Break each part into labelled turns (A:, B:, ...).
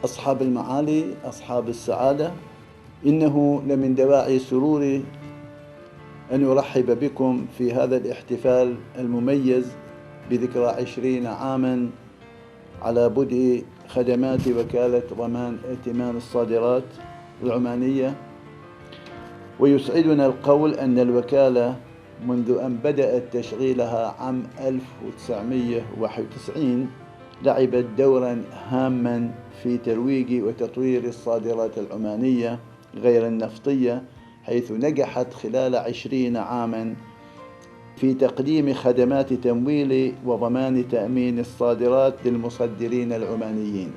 A: أصحاب المعالي، أصحاب السعادة، إنه لمن دواعي سروري أن أرحب بكم في هذا الاحتفال المميز بذكرى 20 عاماً على بدء خدمات وكالة ضمان ائتمان الصادرات العمانية. ويسعدنا القول أن الوكالة منذ أن بدأت تشغيلها عام 1991 لعبت دوراً هاماً في ترويج وتطوير الصادرات العمانية غير النفطية، حيث نجحت خلال 20 عاماً في تقديم خدمات تمويل وضمان تأمين الصادرات للمصدرين العمانيين.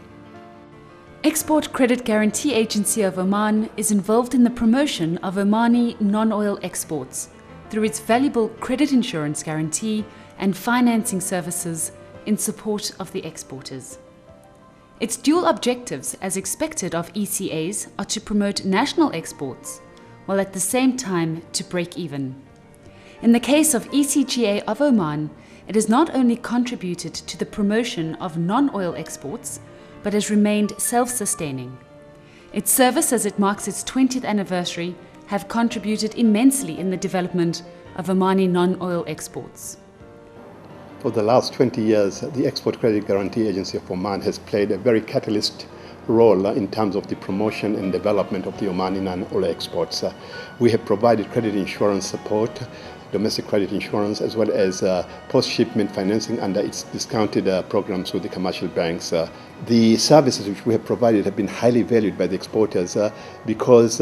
B: Export Credit Guarantee Agency of Oman is involved in the promotion of Omani non-oil exports through its valuable credit insurance guarantee and financing services in support of the exporters. Its dual objectives, as expected of ECAs, are to promote national exports, while at the same time to break even. In the case of ECGA of Oman, it has not only contributed to the promotion of non-oil exports, but has remained self-sustaining. Its service, as it marks its 20th anniversary, have contributed immensely in the development of Omani non-oil exports.
C: For the last 20 years, the Export Credit Guarantee Agency of Oman has played a very catalyst role in terms of the promotion and development of the Omani non-oil exports. We have provided credit insurance support, domestic credit insurance, as well as post-shipment financing under its discounted programs with the commercial banks. The services which we have provided have been highly valued by the exporters because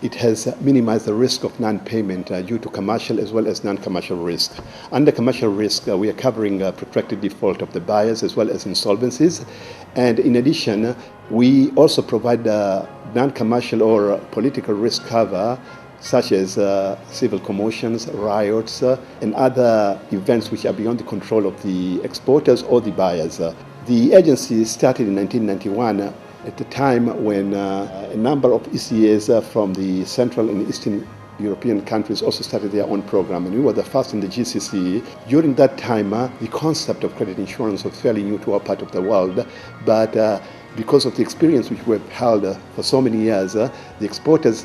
C: it has minimized the risk of non-payment due to commercial as well as non-commercial risk. Under commercial risk, we are covering protracted default of the buyers as well as insolvencies. And in addition, we also provide non-commercial or political risk cover, such as civil commotions, riots, and other events which are beyond the control of the exporters or the buyers. The agency started in 1991 at the time when a number of ECAs from the Central and Eastern European countries also started their own program, and we were the first in the GCC. During that time, the concept of credit insurance was fairly new to our part of the world, but because of the experience which we've held for so many years, the exporters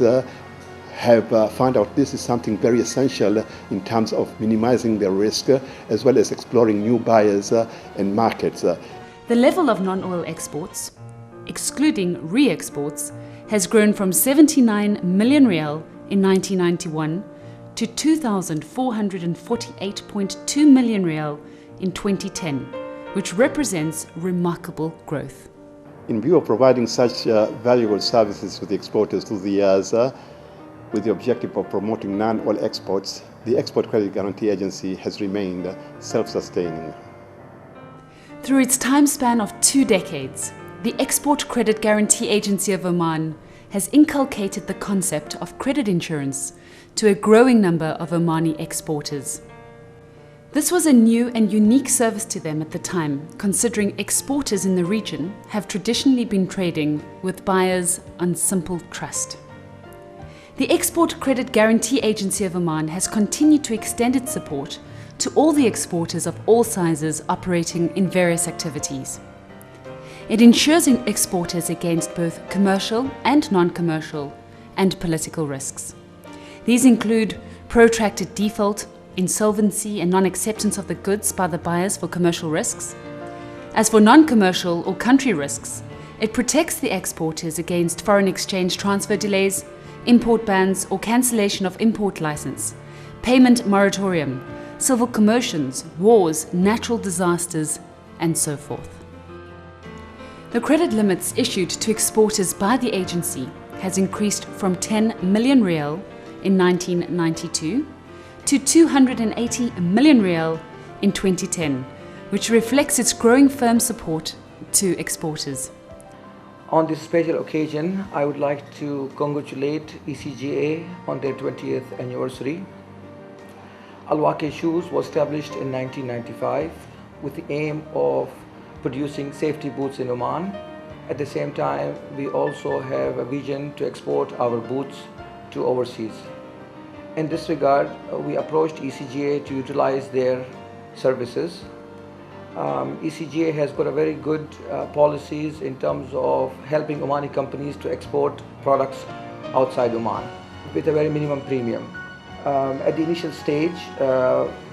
C: have found out this is something very essential in terms of minimizing their risk as well as exploring new buyers and markets.
B: The level of non-oil exports, excluding re-exports, has grown from 79 million rial in 1991 to 2,448.2 million rial in 2010, which represents remarkable growth.
C: In view of providing such valuable services to the exporters through the years, with the objective of promoting non-oil exports, the Export Credit Guarantee Agency has remained self-sustaining.
B: Through its time span of 2 decades, the Export Credit Guarantee Agency of Oman has inculcated the concept of credit insurance to a growing number of Omani exporters. This was a new and unique service to them at the time, considering exporters in the region have traditionally been trading with buyers on simple trust. The Export Credit Guarantee Agency of Oman has continued to extend its support to all the exporters of all sizes operating in various activities. It insures exporters against both commercial and non-commercial and political risks. These include protracted default, insolvency and non-acceptance of the goods by the buyers for commercial risks. As for non-commercial or country risks, it protects the exporters against foreign exchange transfer delays, import bans or cancellation of import license, payment moratorium, civil commotions, wars, natural disasters, and so forth. The credit limits issued to exporters by the agency has increased from 10 million rial in 1992 to 280 million rial in 2010, which reflects its growing firm support to exporters.
D: On this special occasion, I would like to congratulate ECGA on their 20th anniversary. Al-Waqi Shoes was established in 1995 with the aim of producing safety boots in Oman. At the same time, we also have a vision to export our boots to overseas. In this regard, we approached ECGA to utilize their services. ECGA has got a very good policies in terms of helping Omani companies to export products outside Oman with a very minimum premium. At the initial stage,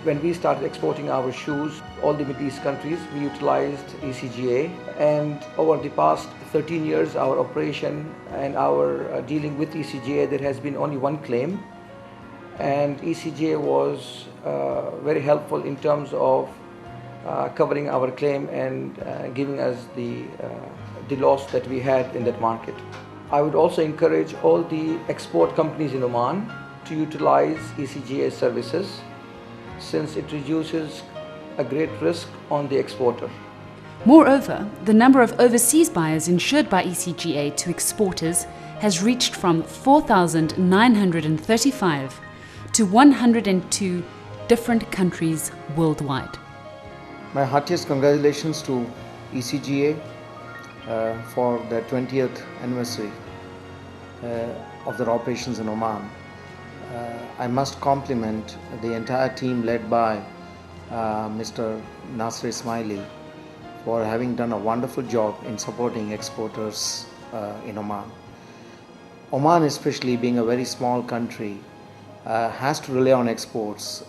D: when we started exporting our shoes, all the Middle East countries, we utilized ECGA, and over the past 13 years, our operation and our dealing with ECGA, there has been only one claim, and ECGA was very helpful in terms of covering our claim and giving us the loss that we had in that market. I would also encourage all the export companies in Oman to utilize ECGA services, since it reduces a great risk on the exporter.
B: Moreover, the number of overseas buyers insured by ECGA to exporters has reached from 4,935 to 102 different countries worldwide.
E: My heartiest congratulations to ECGA for their 20th anniversary of their operations in Oman. I must compliment the entire team led by Mr. Nasser Ismaili for having done a wonderful job in supporting exporters in Oman. Oman, especially being a very small country, has to rely on exports,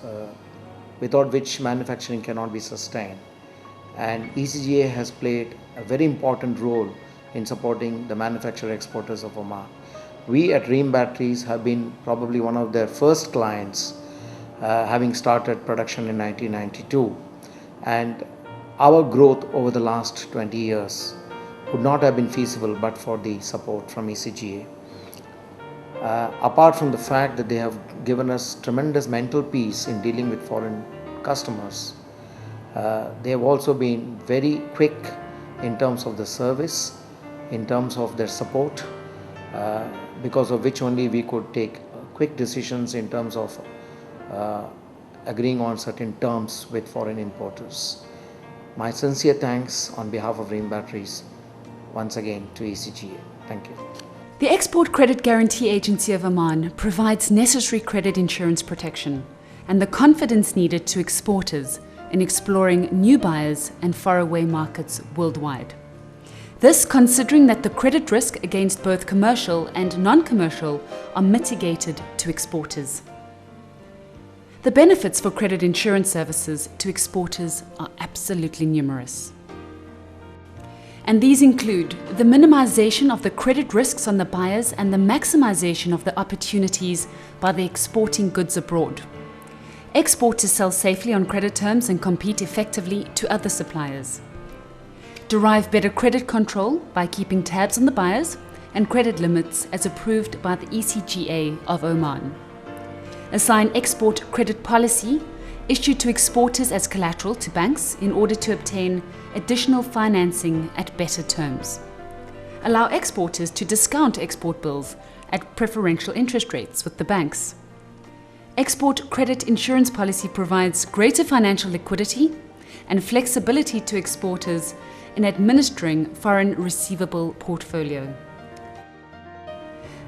E: without which manufacturing cannot be sustained. And ECGA has played a very important role in supporting the manufacturer exporters of Oman. We at Ream Batteries have been probably one of their first clients, having started production in 1992. And our growth over the last 20 years would not have been feasible but for the support from ECGA. Apart from the fact that they have given us tremendous mental peace in dealing with foreign customers, they have also been very quick in terms of the service, in terms of their support, because of which only we could take quick decisions in terms of agreeing on certain terms with foreign importers. My sincere thanks on behalf of Ream Batteries once again to ECGA. Thank you.
B: The Export Credit Guarantee Agency of Oman provides necessary credit insurance protection and the confidence needed to exporters in exploring new buyers and faraway markets worldwide. This considering that the credit risk against both commercial and non-commercial are mitigated to exporters. The benefits for credit insurance services to exporters are absolutely numerous. And these include the minimization of the credit risks on the buyers and the maximization of the opportunities by the exporting goods abroad. Exporters sell safely on credit terms and compete effectively to other suppliers. Derive better credit control by keeping tabs on the buyers and credit limits as approved by the ECGA of Oman. Assign export credit policy issued to exporters as collateral to banks in order to obtain additional financing at better terms. Allow exporters to discount export bills at preferential interest rates with the banks. Export credit insurance policy provides greater financial liquidity and flexibility to exporters in administering foreign receivable portfolio.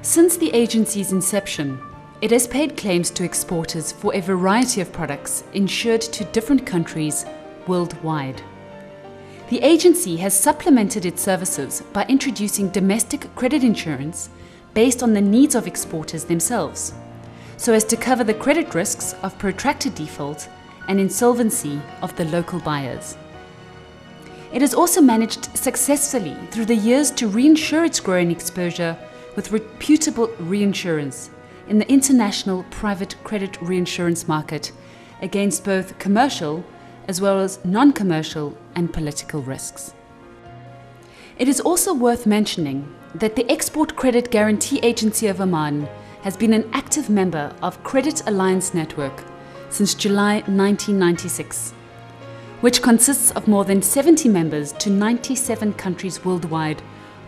B: Since the agency's inception, it has paid claims to exporters for a variety of products insured to different countries worldwide. The agency has supplemented its services by introducing domestic credit insurance based on the needs of exporters themselves, so as to cover the credit risks of protracted default and insolvency of the local buyers. It has also managed successfully through the years to reinsure its growing exposure with reputable reinsurance in the international private credit reinsurance market against both commercial as well as non-commercial and political risks. It is also worth mentioning that the Export Credit Guarantee Agency of Oman has been an active member of Credit Alliance Network since July 1996, which consists of more than 70 members to 97 countries worldwide,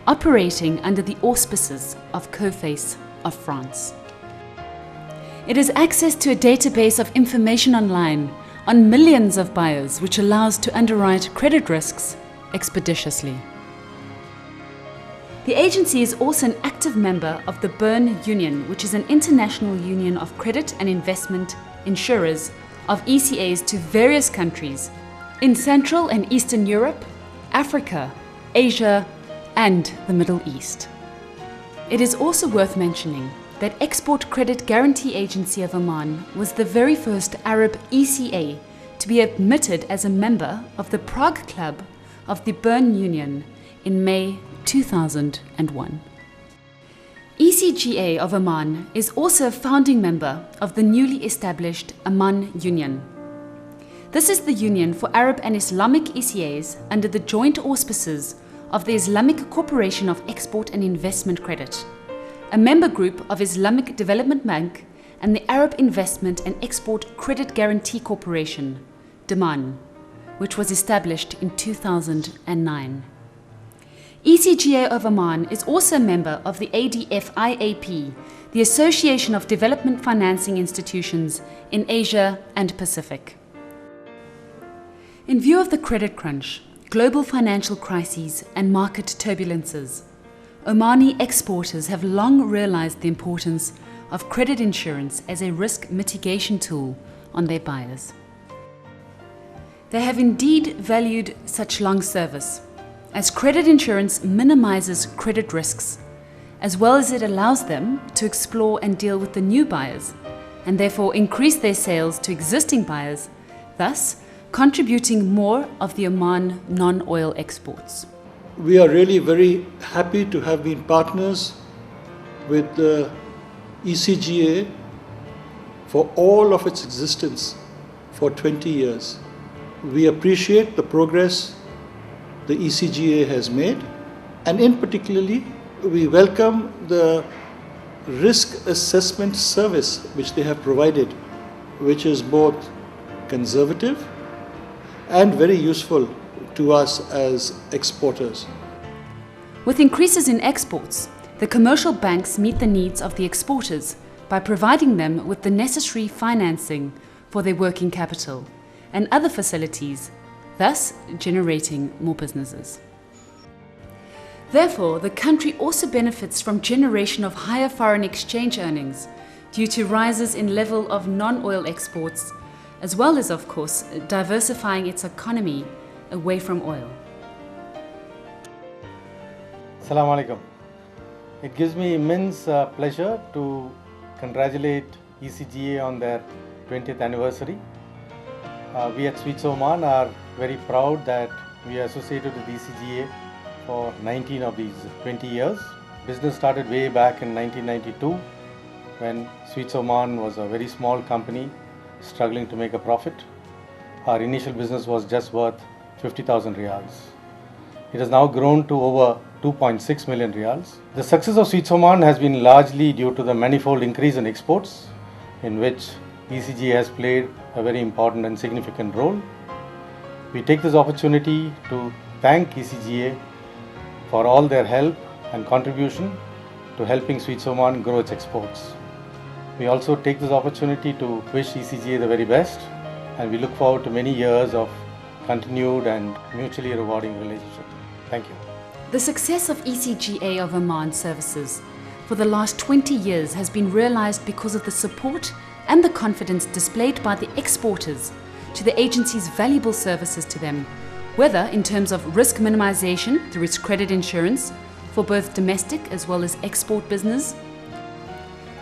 B: operating under the auspices of COFACE of France. It has access to a database of information online on millions of buyers, which allows to underwrite credit risks expeditiously. The agency is also an active member of the Bern Union, which is an international union of credit and investment insurers of ECAs to various countries, in Central and Eastern Europe, Africa, Asia, and the Middle East. It is also worth mentioning that Export Credit Guarantee Agency of Oman was the very first Arab ECA to be admitted as a member of the Prague Club of the Bern Union in May 2001. ECGA of Oman is also a founding member of the newly established Oman Union. This is the union for Arab and Islamic ECAs under the joint auspices of the Islamic Corporation of Export and Investment Credit, a member group of Islamic Development Bank and the Arab Investment and Export Credit Guarantee Corporation, DEMAN, which was established in 2009. ECGA of Oman is also a member of the ADF-IAP, the Association of Development Financing Institutions in Asia and Pacific. In view of the credit crunch, global financial crises and market turbulences, Omani exporters have long realized the importance of credit insurance as a risk mitigation tool on their buyers. They have indeed valued such long service, as credit insurance minimizes credit risks, as well as it allows them to explore and deal with the new buyers, and therefore increase their sales to existing buyers, thus contributing more of the Oman non-oil exports.
F: We are really very happy to have been partners with the ECGA for all of its existence for 20 years. We appreciate the progress the ECGA has made, and in particularly we welcome the risk assessment service which they have provided, which is both conservative and very useful to us as exporters.
B: With increases in exports, the commercial banks meet the needs of the exporters by providing them with the necessary financing for their working capital and other facilities, thus generating more businesses. Therefore, the country also benefits from generation of higher foreign exchange earnings due to rises in level of non-oil exports, as well as, of course, diversifying its economy away from oil.
G: Assalamu alaikum. It gives me immense pleasure to congratulate ECGA on their 20th anniversary. We at Sweets Oman are very proud that we are associated with ECGA for 19 of these 20 years. Business started way back in 1992 when Sweets Oman was a very small company struggling to make a profit. Our initial business was just worth 50,000 riyals. It has now grown to over 2.6 million riyals. The success of Sweets Oman has been largely due to the manifold increase in exports, in which ECGA has played a very important and significant role. We take this opportunity to thank ECGA for all their help and contribution to helping Sweets Oman grow its exports. We also take this opportunity to wish ECGA the very best, and we look forward to many years of continued and mutually rewarding relationship. Thank you.
B: The success of ECGA of Oman services for the last 20 years has been realized because of the support and the confidence displayed by the exporters to the agency's valuable services to them, whether in terms of risk minimization through its credit insurance for both domestic as well as export business,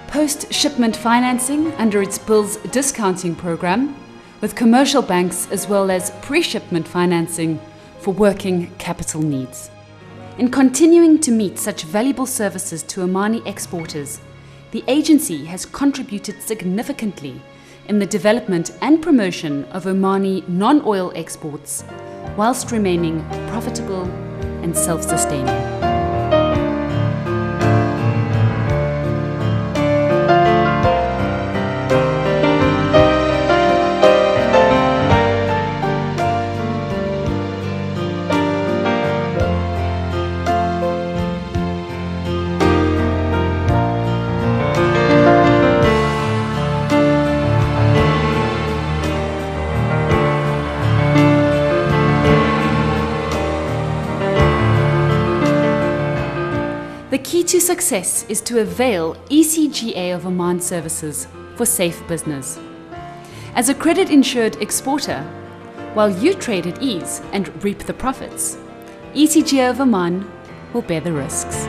B: post-shipment financing under its bills discounting program, with commercial banks as well as pre-shipment financing for working capital needs. In continuing to meet such valuable services to Omani exporters, the agency has contributed significantly in the development and promotion of Omani non-oil exports, whilst remaining profitable and self-sustaining. The key to success is to avail ECGA of Oman services for safe business. As a credit-insured exporter, while you trade at ease and reap the profits. ECGA of Oman will bear the risks.